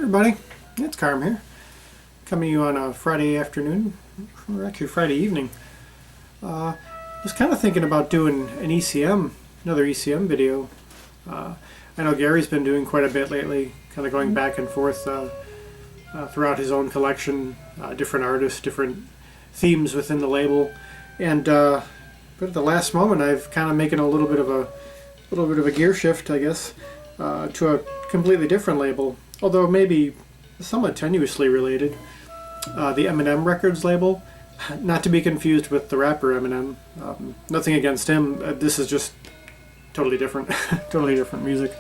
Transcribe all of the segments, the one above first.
Everybody, it's Carm here, coming to you on a Friday afternoon, or actually Friday evening. I was kind of thinking about doing an another ECM video. I know Gary's been doing quite a bit lately, kind of going back and forth throughout his own collection, different artists, different themes within the label, and but at the last moment I've kind of making a little bit of a gear shift, I guess, to a completely different label, although maybe somewhat tenuously related. The Emanem Records label, not to be confused with the rapper Eminem. Nothing against him. This is just totally different, totally different music.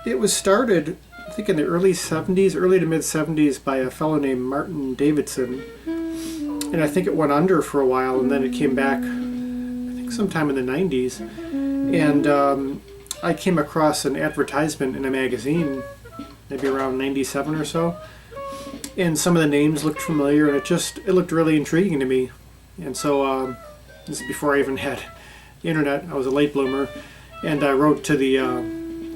It was started, I think, in the early to mid 70s by a fellow named Martin Davidson, and I think it went under for a while, and then it came back, I think, sometime in the 90s. And I came across an advertisement in a magazine, maybe around 97 or so, and some of the names looked familiar, and it looked really intriguing to me. And so this is before I even had the internet. I was a late bloomer, and I wrote to the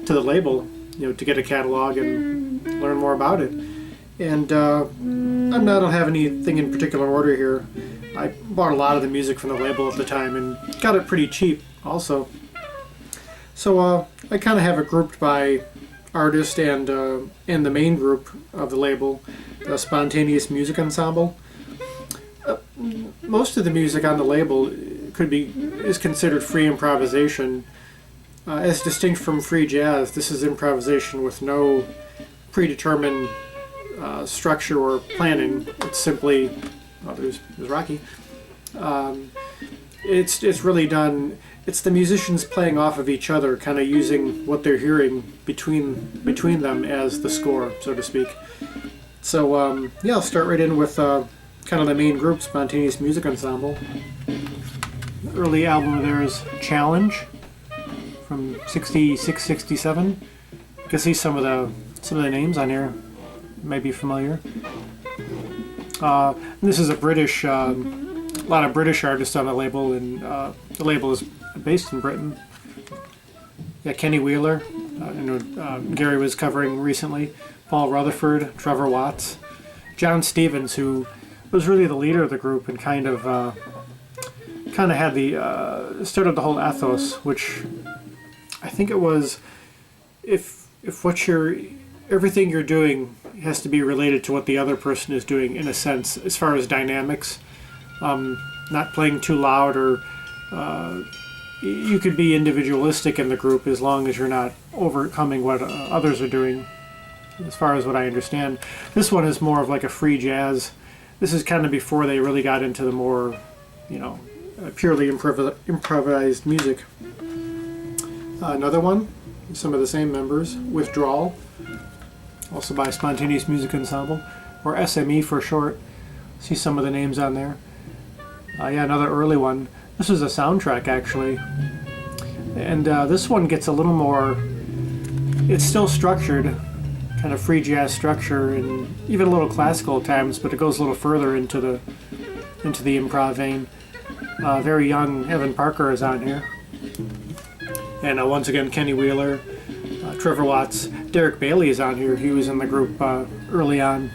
label, to get a catalog and learn more about it. And I don't have anything in particular order here. I bought a lot of the music from the label at the time and got it pretty cheap also. So I kind of have it grouped by artist and the main group of the label, the Spontaneous Music Ensemble. Most of the music on the label is considered free improvisation, as distinct from free jazz. This is improvisation with no predetermined structure or planning. It's simply, there's Rocky. It's really done. It's the musicians playing off of each other, kind of using what they're hearing between them as the score, so to speak. So I'll start right in with kind of the main group, Spontaneous Music Ensemble. The early album there is Challenge from 66, 67. You can see some of the names on here may be familiar. This is a British, a lot of British artists on the label, and the label is based in Britain. Yeah, Kenny Wheeler, Gary was covering recently, Paul Rutherford, Trevor Watts, John Stevens, who was really the leader of the group and kind of had started the whole ethos, which I think it was, if everything you're doing has to be related to what the other person is doing, in a sense, as far as dynamics, not playing too loud, or you could be individualistic in the group as long as you're not overcoming what others are doing, as far as what I understand. This one is more of like a free jazz. This is kind of before they really got into the more, purely improvised music. Another one, some of the same members, Withdrawal, also by Spontaneous Music Ensemble, or SME for short. See some of the names on there. Another early one. This is a soundtrack, actually, and this one gets a little more, it's still structured, kind of free jazz structure, and even a little classical at times, but it goes a little further into the improv vein. Very young Evan Parker is on here, and once again Kenny Wheeler, Trevor Watts, Derek Bailey is on here. He was in the group early on,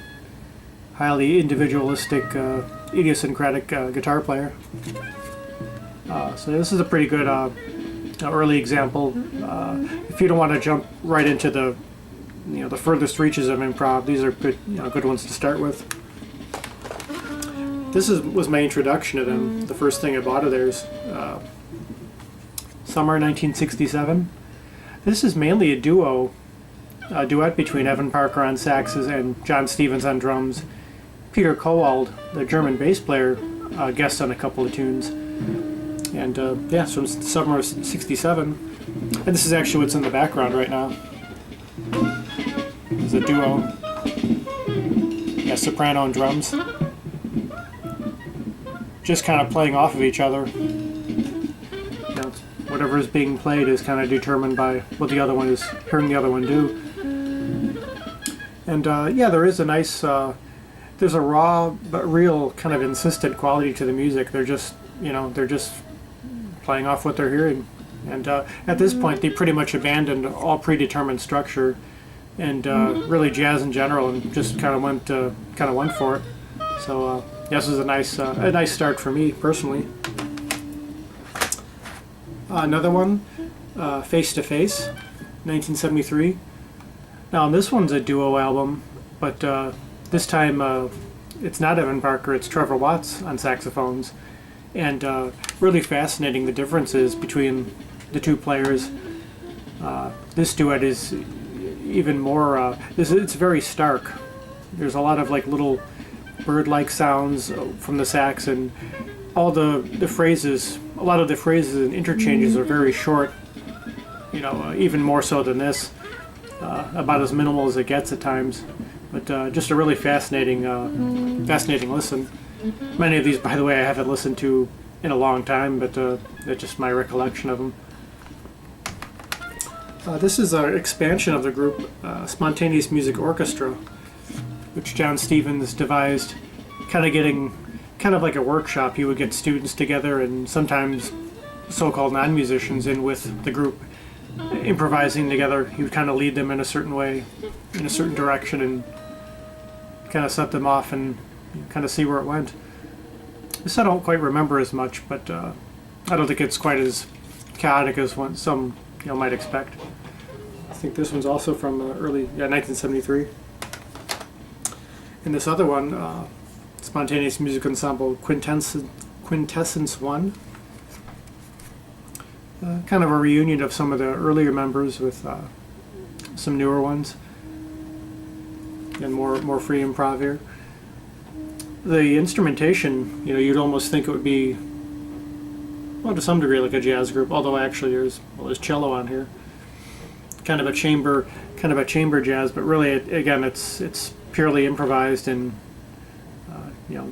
highly individualistic, idiosyncratic guitar player. So this is a pretty good early example. If you don't want to jump right into the furthest reaches of improv, these are good ones to start with. This was my introduction to them. The first thing I bought of theirs, summer 1967. This is mainly a duet between Evan Parker on saxes and John Stevens on drums. Peter Kowald, the German bass player, guests on a couple of tunes. And it's from summer of 67. And this is actually what's in the background right now. It's a duo. Yeah, soprano and drums. Just kind of playing off of each other. Whatever is being played is kind of determined by what the other one is hearing the other one do. And there is a nice, there's a raw but real kind of insistent quality to the music. They're just playing off what they're hearing. And at this point, they pretty much abandoned all predetermined structure and really jazz in general, and just kind of went for it. So this was a nice start for me personally. Another one, Face to Face, 1973. Now this one's a duo album, but this time it's not Evan Parker, it's Trevor Watts on saxophones, and really fascinating the differences between the two players. This duet is even more, it's very stark. There's a lot of like little bird-like sounds from the sax, and all the phrases, a lot of the phrases and interchanges are very short, you know, even more so than this, about as minimal as it gets at times. But just a really fascinating listen. Many of these, by the way, I haven't listened to in a long time, but that's just my recollection of them. This is an expansion of the group, Spontaneous Music Orchestra, which John Stevens devised, kind of like a workshop. He would get students together and sometimes so-called non-musicians in with the group, improvising together. He would kind of lead them in a certain way, in a certain direction, and kind of set them off and kind of see where it went. This I don't quite remember as much, but I don't think it's quite as chaotic as some might expect. I think this one's also from early 1973. And this other one, Spontaneous Music Ensemble Quintessence 1. Kind of a reunion of some of the earlier members with some newer ones, and more free improv here. The instrumentation, you'd almost think it would be, well, to some degree like a jazz group, although actually there's cello on here. Kind of a chamber jazz, but really, again, it's purely improvised, and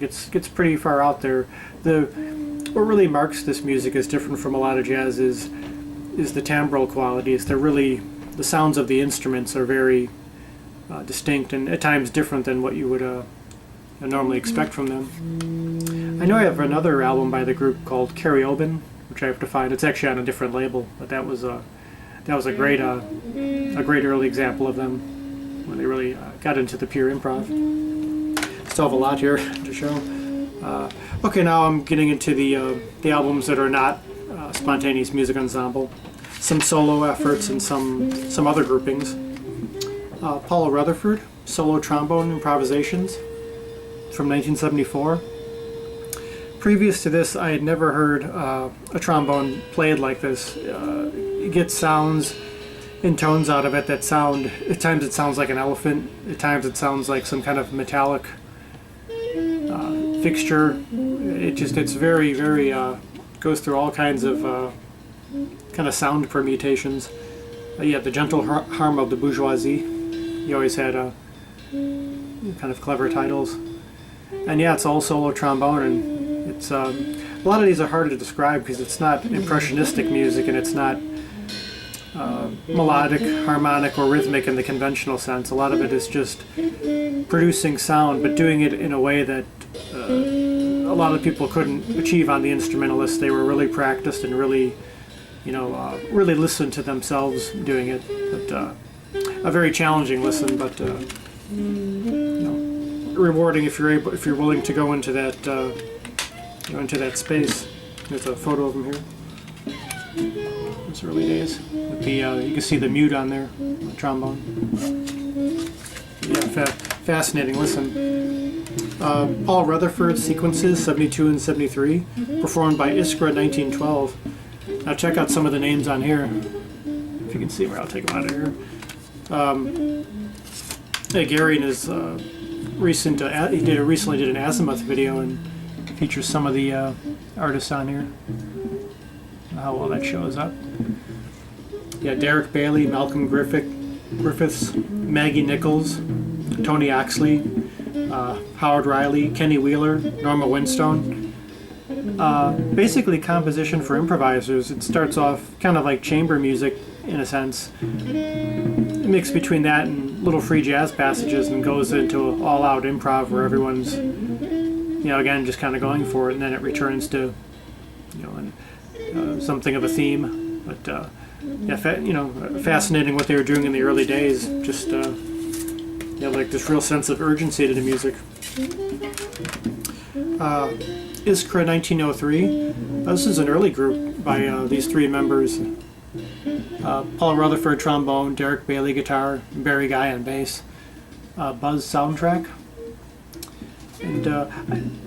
gets pretty far out there. What really marks this music is different from a lot of jazz is the timbral qualities. The sounds of the instruments are very distinct, and at times different than what you would normally expect from them. I know I have another album by the group called Karaoke, which I have to find. It's actually on a different label, but that was a great early example of them when they really got into the pure improv. Still have a lot here to show. Okay, now I'm getting into the albums that are not Spontaneous Music Ensemble. Some solo efforts and some other groupings. Paul Rutherford, Solo Trombone Improvisations from 1974. Previous to this, I had never heard a trombone played like this. You get sounds and tones out of it that sound, at times it sounds like an elephant, at times it sounds like some kind of metallic fixture. It's very, very, goes through all kinds of kind of sound permutations. The gentle harm of the bourgeoisie. He always had kind of clever titles. And it's all solo trombone, and it's a lot of these are hard to describe because it's not impressionistic music, and it's not melodic, harmonic, or rhythmic in the conventional sense. A lot of it is just producing sound, but doing it in a way that a lot of people couldn't achieve on the instrumentalists. They were really practiced and really, really listened to themselves doing it. But a very challenging listen, but rewarding if you're willing to go into that space. There's a photo of him here. Those early days. With the you can see the mute on there, the trombone. Fascinating listen. Paul Rutherford Sequences 72 and 73, performed by Iskra 1912. Now check out some of the names on here. If you can see where, I'll take them out of here. Gary in his he recently did an Azimuth video and features some of the artists on here. How well that shows up. Derek Bailey, Malcolm Griffiths, Maggie Nichols, Tony Oxley, Howard Riley, Kenny Wheeler, Norma Winstone. Basically composition for improvisers. It starts off kind of like chamber music in a sense. It mixes between that and little free jazz passages and goes into all-out improv where everyone's, again, just kind of going for it, and then it returns to, something of a theme. But yeah, fascinating what they were doing in the early days. Just like this real sense of urgency to the music. Iskra 1903. This is an early group by these three members. Paul Rutherford trombone, Derek Bailey guitar, Barry Guy on bass. Buzz soundtrack. And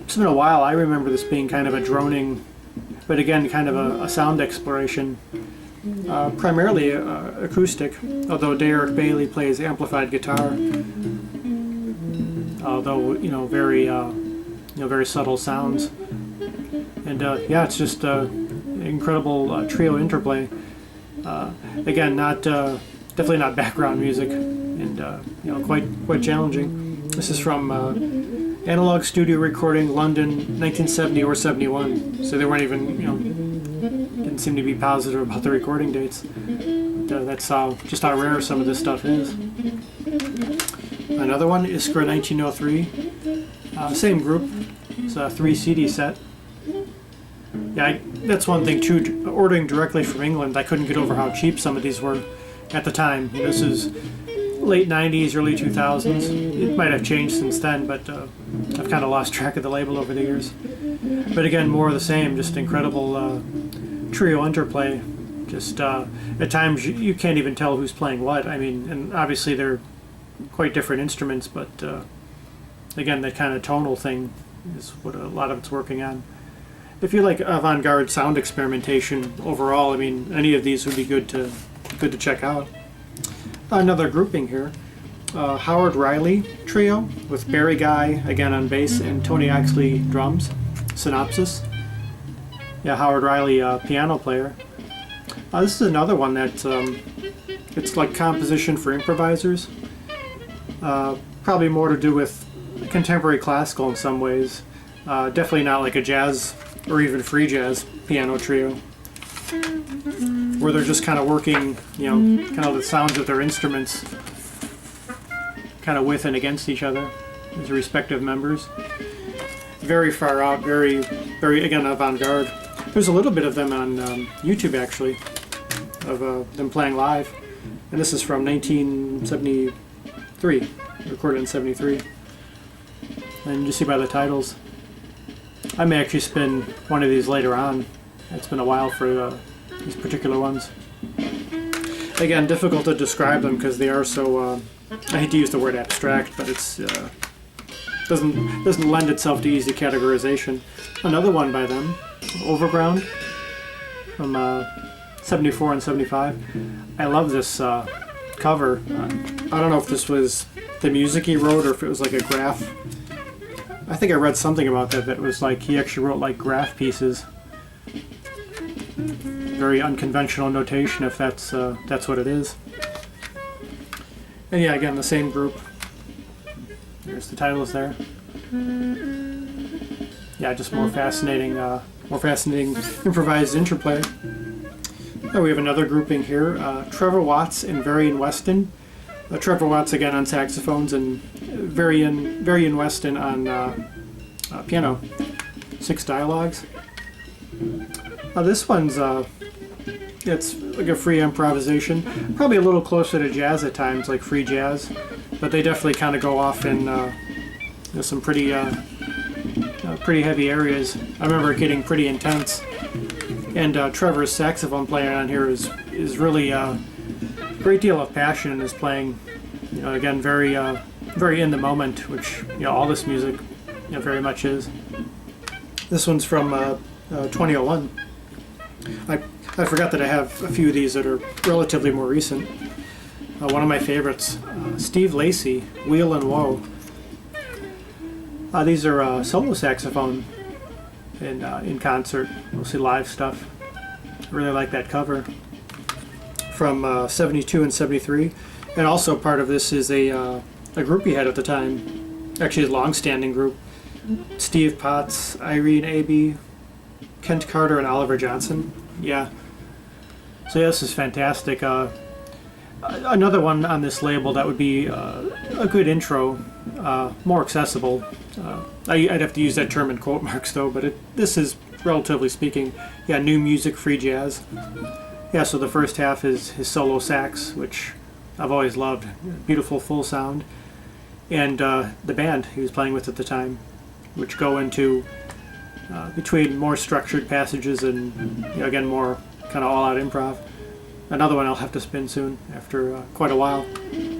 it's been a while. I remember this being kind of a droning, but again, kind of a sound exploration. Primarily acoustic, although Derek Bailey plays amplified guitar. Although very subtle sounds. And it's just incredible trio interplay. Again, definitely not background music, and quite challenging. This is from Analog Studio Recording, London, 1970 or 71. So they weren't even, didn't seem to be positive about the recording dates. But, that's just how rare some of this stuff is. Another one, Iskra 1903. Same group. It's a 3 CD set. Yeah, that's one thing too. Ordering directly from England, I couldn't get over how cheap some of these were at the time. This is late 90s, early 2000s. It might have changed since then, but I've kind of lost track of the label over the years. But again, more of the same, just incredible trio interplay. Just at times you can't even tell who's playing what. I mean, and obviously they're quite different instruments, but again, that kind of tonal thing is what a lot of it's working on. If you like avant-garde sound experimentation overall, I mean, any of these would be good to check out. Another grouping here, Howard Riley Trio with Barry Guy again on bass and Tony Oxley drums. Synopsis. Yeah, Howard Riley piano player. This is another one that it's like composition for improvisers. Probably more to do with contemporary classical in some ways. Definitely not like a jazz or even free jazz piano trio, where they're just kind of working, kind of the sounds of their instruments kind of with and against each other as the respective members. Very far out, very, very, again, avant-garde. There's a little bit of them on YouTube, actually, of them playing live. And this is from 1973, recorded in 73. And you see by the titles. I may actually spin one of these later on. It's been a while for these particular ones. Again, difficult to describe them because they are so, I hate to use the word abstract, but it's doesn't lend itself to easy categorization. Another one by them, Overground, from 74 and 75. I love this cover. I don't know if this was the music he wrote or if it was like a graph. I think I read something about that it was like he actually wrote like graph pieces. Very unconventional notation, if that's what it is. And yeah, again, the same group. There's the titles there. Yeah, just more fascinating improvised interplay. Oh, we have another grouping here. Trevor Watts and Varian Weston. Trevor Watts again on saxophones and Varian Weston on piano. 6 dialogues. This one's it's like a free improvisation, probably a little closer to jazz at times, like free jazz, but they definitely kind of go off in some pretty heavy areas. I remember it getting pretty intense, and Trevor's saxophone player on here is really a great deal of passion in his playing. Again, very in the moment, which all this music very much is. This one's from 2001. I forgot that I have a few of these that are relatively more recent. One of my favorites, Steve Lacy, Wheel and Woe. These are solo saxophone in concert, mostly live stuff. I really like that cover. From 72 and 73. And also part of this is a group he had at the time, actually a long-standing group. Steve Potts, Irene Abbey, Kent Carter, and Oliver Johnson. Yeah. So yeah, this is fantastic. Another one on this label that would be a good intro, more accessible. I'd have to use that term in quote marks though, but this is, relatively speaking, new music, free jazz. Yeah, so the first half is his solo sax, which I've always loved. Beautiful full sound. And the band he was playing with at the time, which go into between more structured passages and, you know, again, more kind of all-out improv. Another one I'll have to spin soon after quite a while.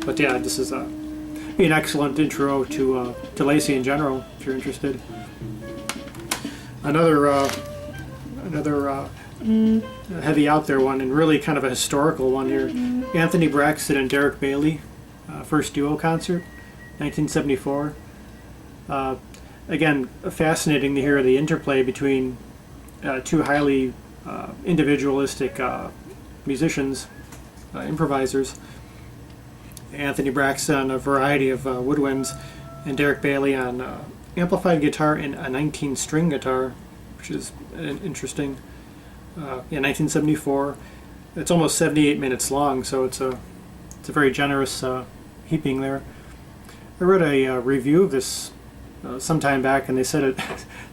But yeah, this is be an excellent intro to Lacey in general, if you're interested. Another heavy out there one, and really kind of a historical one here. Anthony Braxton and Derek Bailey, first duo concert, 1974. Again, fascinating to hear the interplay between two highly individualistic musicians, improvisers. Anthony Braxton on a variety of woodwinds, and Derek Bailey on amplified guitar and a 19-string guitar, which is interesting. Yeah, 1974. It's almost 78 minutes long, so it's a very generous heaping there. I read a review of this some time back, and they said it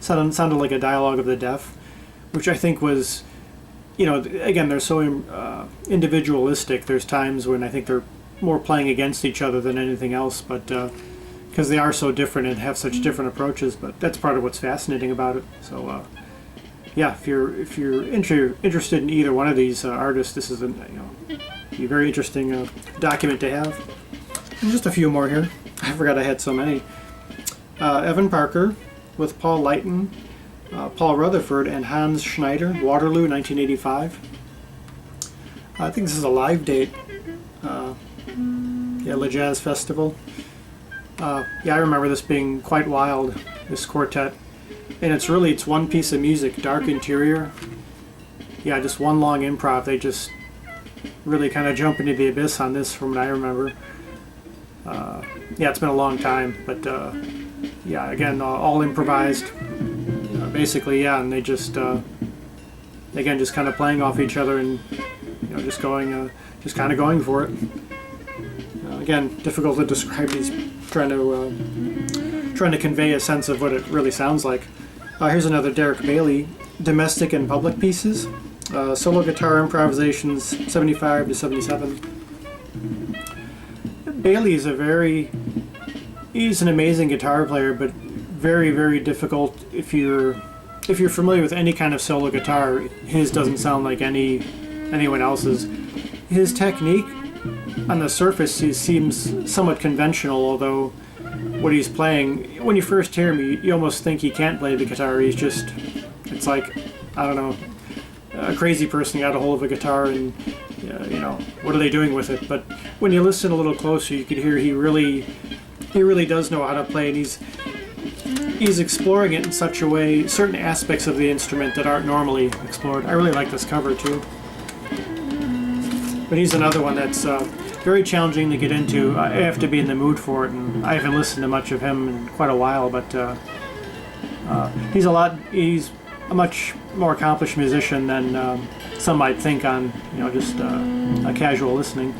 sounded like a dialogue of the deaf, which I think was, you know, again, they're so individualistic. There's times when I think they're more playing against each other than anything else, but because they are so different and have such different approaches. But that's part of what's fascinating about it. So yeah, if you're interested in either one of these artists, this is be a very interesting document to have. And just a few more here. I forgot I had so many. Evan Parker with Paul Leighton, Paul Rutherford, and Hans Schneider, Waterloo, 1985. I think this is a live date. Yeah, Le Jazz Festival. Yeah, I remember this being quite wild, this quartet. And it's one piece of music, dark interior. Yeah, just one long improv. They just really kind of jump into the abyss on this from what I remember. Yeah, it's been a long time, but yeah, again, all improvised, basically, yeah, and they just, again, just kind of playing off each other and, you know, just kind of going for it. Again, difficult to describe these, trying to convey a sense of what it really sounds like. Here's another Derek Bailey, Domestic and Public Pieces, solo guitar improvisations, 75 to 77. Bailey is he's an amazing guitar player, but very, very difficult if you're familiar with any kind of solo guitar. His doesn't sound like anyone else's. His technique on the surface, he seems somewhat conventional, although what he's playing, when you first hear him, you almost think he can't play the guitar. It's like, I don't know, a crazy person got a hold of a guitar and, you know, what are they doing with it? But when you listen a little closer, you could hear he really does know how to play, and he's exploring it in such a way, certain aspects of the instrument that aren't normally explored. I really like this cover too. But he's another one that's very challenging to get into. I have to be in the mood for it, and I haven't listened to much of him in quite a while, but he's a much more accomplished musician than some might think on, you know, just a casual listening.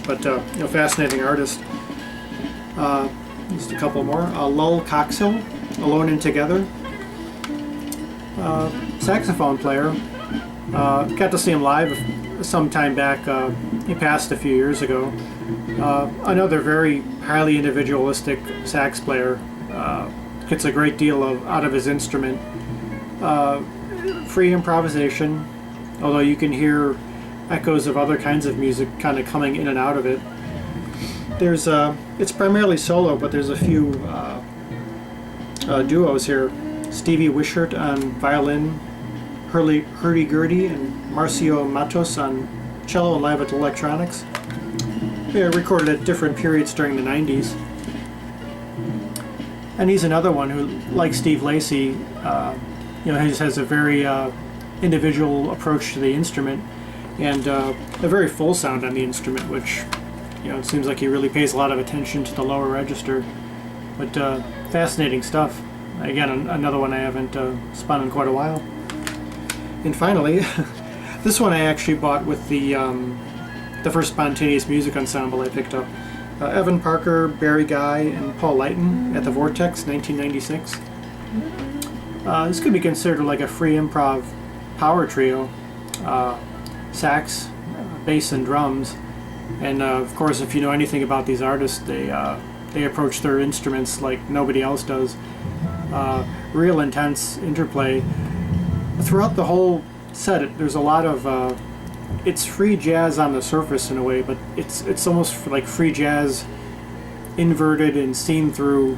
But you know, fascinating artist. Just a couple more. Lul Coxill, Alone and Together. Saxophone player. Got to see him live some time back. He passed a few years ago. Another very highly individualistic sax player. Gets a great deal out of his instrument. Free improvisation, although you can hear echoes of other kinds of music kind of coming in and out of it. There's it's primarily solo, but there's a few duos here. Stevie Wishart on violin, Hurdy-Gurdy and Marcio Matos on cello and live at electronics. They recorded at different periods during the 90s. And he's another one who, like Steve Lacey, you know, has a very individual approach to the instrument, and a very full sound on the instrument, which, you know, it seems like he really pays a lot of attention to the lower register. But fascinating stuff. Again, another one I haven't spun in quite a while. And finally, this one I actually bought with the first Spontaneous Music Ensemble I picked up. Evan Parker, Barry Guy, and Paul Leighton at the Vortex, 1996. This could be considered like a free improv power trio. sax, bass, and drums. And of course, if you know anything about these artists, they approach their instruments like nobody else does. Real intense interplay throughout the whole set. There's a lot of it's free jazz on the surface in a way, but it's almost like free jazz inverted and seen through,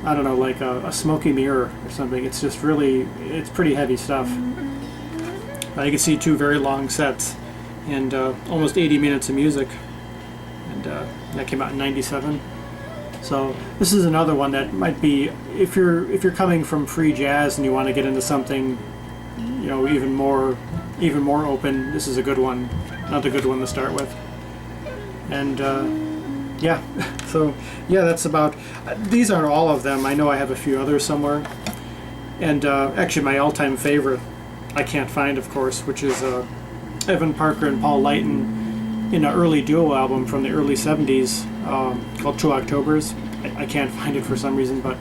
I don't know, like a smoky mirror or something. It's just really, it's pretty heavy stuff. You can see 2 very long sets and almost 80 minutes of music, and that came out in '97. So this is another one that might be, if you're coming from free jazz and you want to get into something, you know, even more open, this is a good one, another good one to start with. And yeah, so yeah, that's about, these aren't all of them. I know I have a few others somewhere. And actually my all-time favorite, I can't find, of course, which is Evan Parker and Paul Lighton in an early duo album from the early 70s called 2 Octobers. I can't find it for some reason, but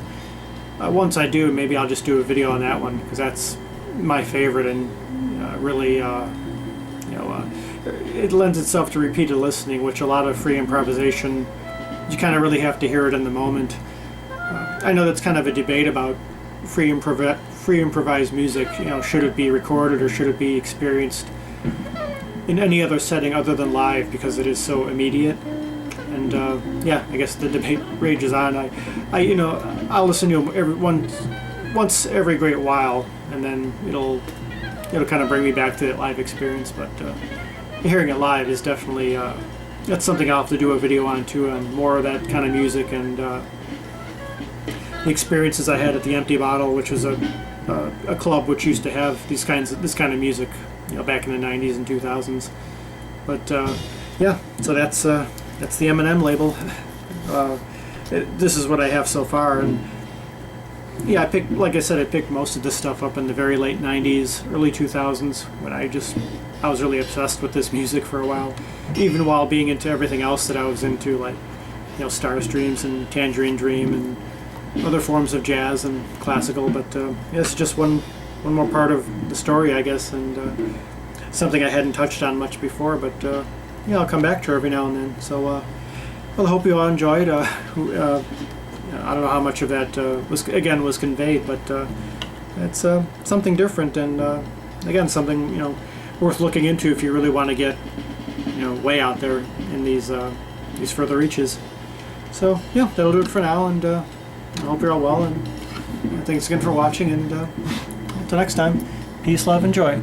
once I do, maybe I'll just do a video on that one, because that's my favorite, and really, you know, it lends itself to repeated listening, which a lot of free improvisation, you kind of really have to hear it in the moment. I know that's kind of a debate about free improvised music. You know, should it be recorded or should it be experienced in any other setting other than live, because it is so immediate. And yeah, I guess the debate rages on. I you know, I'll listen to them once every great while, and then it'll kind of bring me back to that live experience. But hearing it live is definitely that's something I'll have to do a video on too, on more of that kind of music and the experiences I had at the Empty Bottle, which was a club which used to have this kind of music, you know, back in the 90s and 2000s. But yeah, so that's the Emanem label. This is what I have so far, and yeah, like I said, I picked most of this stuff up in the very late 90s, early 2000s, when I was really obsessed with this music for a while, even while being into everything else that I was into, like, you know, Stars Dreams and Tangerine Dream and other forms of jazz and classical. But yeah, it's just one more part of the story, I guess, and something I hadn't touched on much before, but yeah, I'll come back to every now and then. So well, I hope you all enjoyed. I don't know how much of that was conveyed, but it's something different, and again, something, you know, worth looking into if you really want to get, you know, way out there in these further reaches. So yeah, that'll do it for now, and I hope you're all well, and thanks again for watching, and until next time, peace, love, and joy.